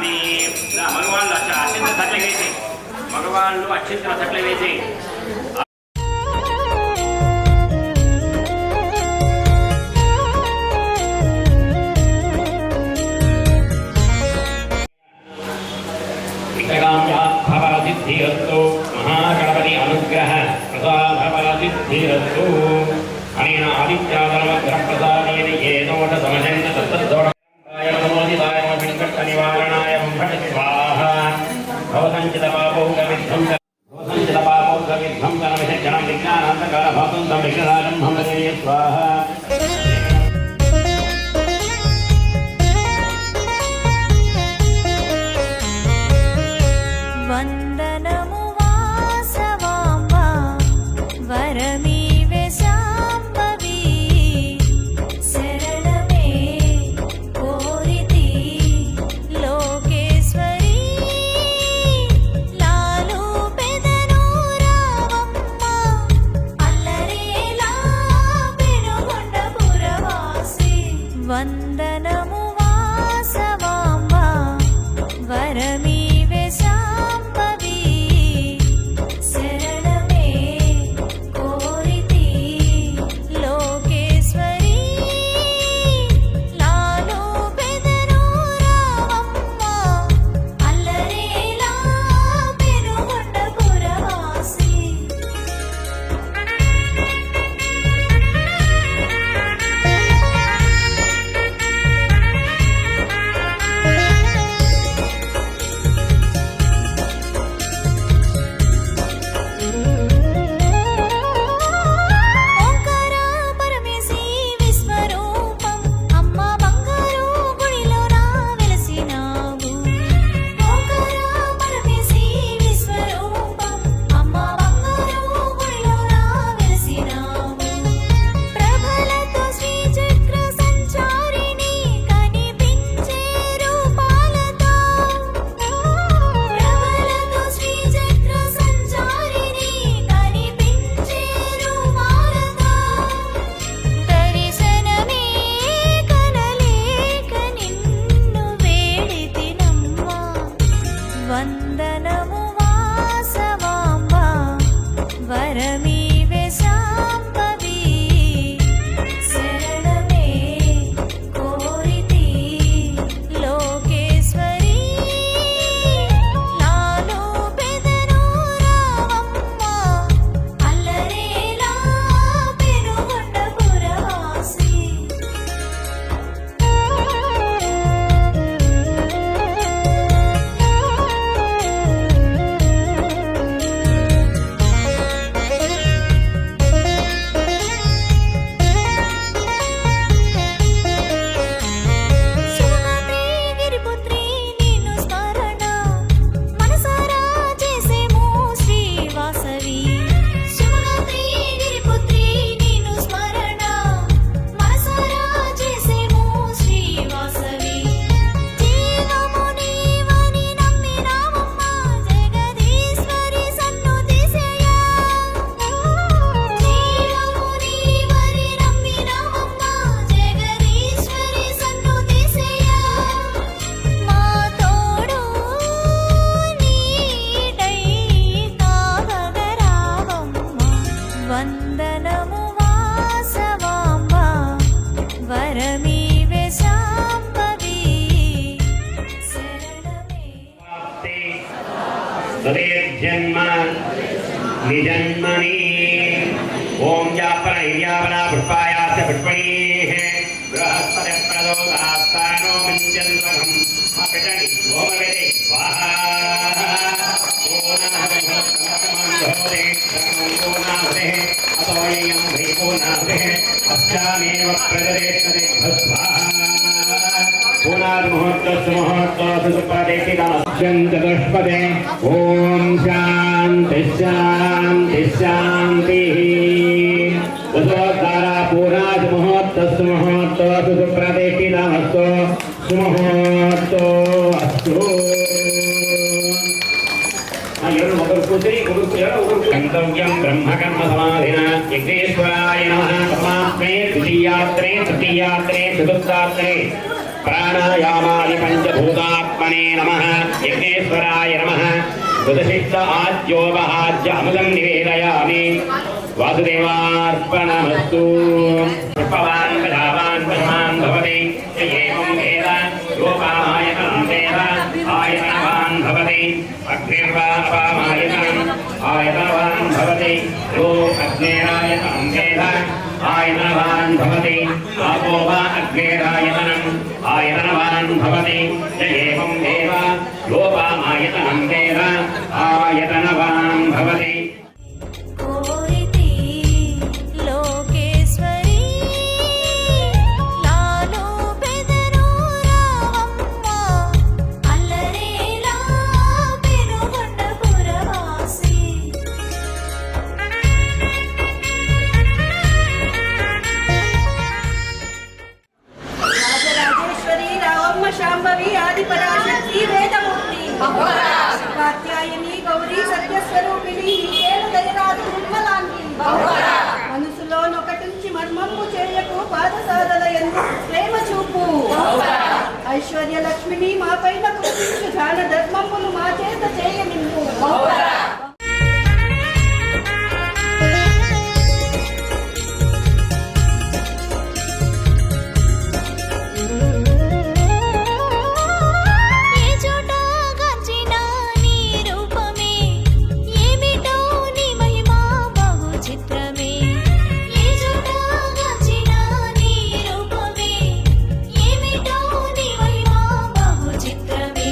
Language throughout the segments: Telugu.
సమర్పయామి. మగవాళ్ళు అక్షింతలు తట్ల వేసి మగవాళ్ళు అక్షింతలు తట్ల వేసి సిద్ధిరస్తు మహాగణపతి అనుగ్రహ ప్రసాదఫలసిద్ధిరస్తు. అనేన ఆదిత్యాదనమగ్ర ప్రసాదేన ఏ దోష సమజంత తత్తద్దోషాయ నమోదితాయ వెంకట నివారణాయ భట స్వాహా. భవసంచిత పాపౌఘవిధ్వంసన విసర్జనం విజ్ఞానాంతకాల భవంతం విఘ్నరాజం భవతే స్వాహా. వందనము వాసవాంబ వరమీవే శాంభవి శరణమే కోరితి లోకేశ్వరి లాలు పెదను రావమ్మ అల్లరేలా పెనుగొండ పురవాసి. వందనము వాసవాంబ వరమీవే శాంభవి శరణమే కోరితి లోకేశ్వరి లాలు పెదను రావమ్మ అల్లరేలా పెనుగొండ పురవాసి. వందనము వాసవాంబ వరమీవే శాంభవి శరణమే. జన్మ నిజన్మని ఓం జాపన ఇర్యాపన పుష్పాయాస పుష్పణీః బృహస్పతి ప్రదోదాస్తానో మింజన్వరం అపిటని ఓమవేదే స్వాహా. అష్టామేవ ప్రదరేష్యతే చతుష్పదే. ఓం శాంతి శాంతి శాంతి. దశోద్ధారా పూర్ణాది ముహూర్తస్సు ముహూర్తోస్తు సుప్రతిష్ఠితమస్తు సుముహూర్తో అస్తు. గంతవ్యం బ్రహ్మకర్మ సమాధిన యజ్ఞేశ్వరాయ నమః. పరమాత్మే ద్వితీయాత్రే తృతీయాత్రే చతుర్థాత్రే ప్రాణాయామాది పంచభూతాత్మనే నమః యజ్ఞేశ్వరాయ నమః సుదశిష్ట ఆద్యోపహాజ్య అమృతం నివేదయామి వాసుదేవార్పణమస్తు పుష్పవాన్ ప్రజావాన్ పరమాన్ భవతి ఏవం వేద రూపామాయతం వేద ఆయతనవాన్ భవతి అగ్నిర్వా అపామాయతం ఆయతనవాన్ భవతి యో అగ్నేరాయతం వేద ఆయతనవాన్ భవతి ఆపో వా అగ్నేరాయతనం ఆయతనవాన్ భవతి ఏవం వేద రూపామాయతం వేద ఆయతనవాన్ భవతి కోరితి లోకేశ్వరి లాలు బెదరు రావమ్మ అల్లరేలా పెనుగొండ పురవాసి రాజరాజేశ్వరి రావమ్మ శాంభవి ఆది పరాశక్తి వేదమూర్తి కాత్యాయని గౌరీ సత్యస్వరూపిణి నీకేలు దయరాజు నిర్మలాంగి మనసులో నొకటించి మర్మము చేయకు పాదసాదల ఎందు ప్రేమ చూపు ఐశ్వర్య లక్ష్మిని మా పైన కురిపించు దాన ధర్మములు మా చేత చేయనిమ్ము ఏ చోట గర్జిన నీ రూపమే ఏమిటో నీ మహిమ బహు చిత్రమే ఏ చోట గర్జిన నీ రూపమే ఏమిటో నీ మహిమ బహు చిత్రమే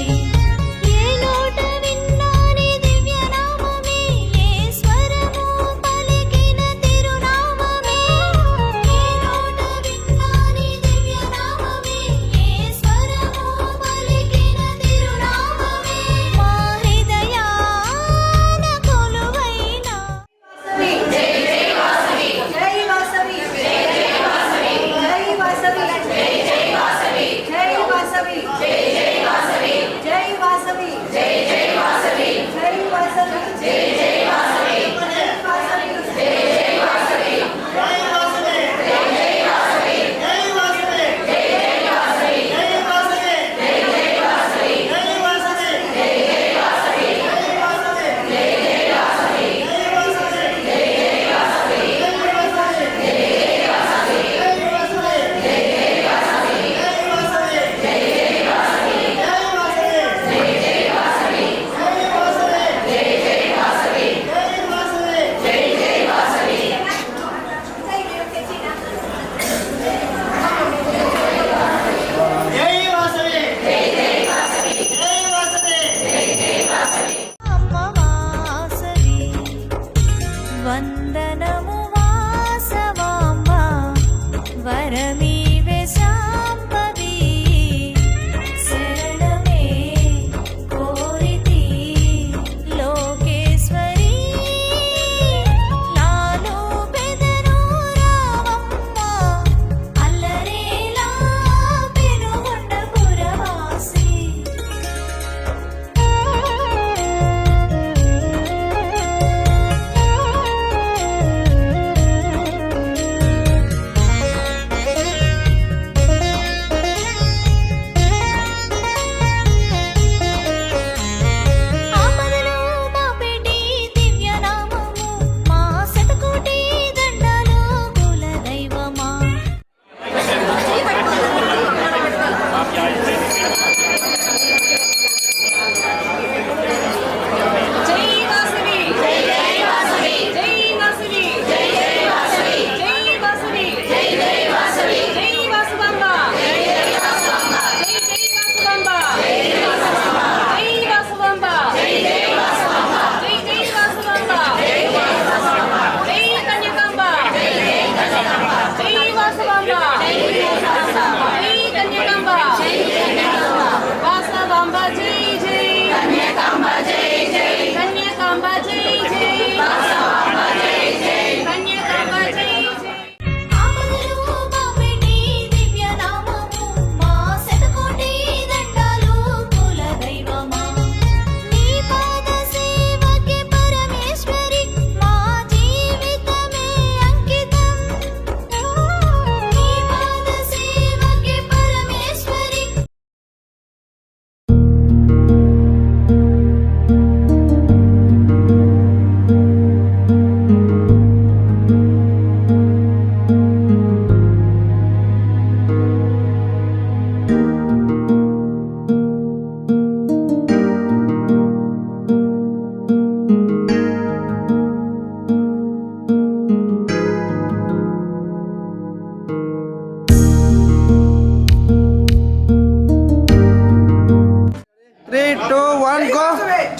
అనుకో.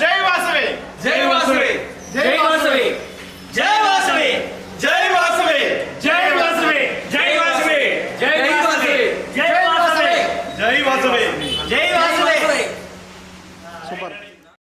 జై వాసవి జై వాసవి జై వాసవి జై వాసవి జై వాసవి జై వాసవి జై వాసవి జై వాసవి జై వాసవి జై వాసవి జై వాసవి సూపర్.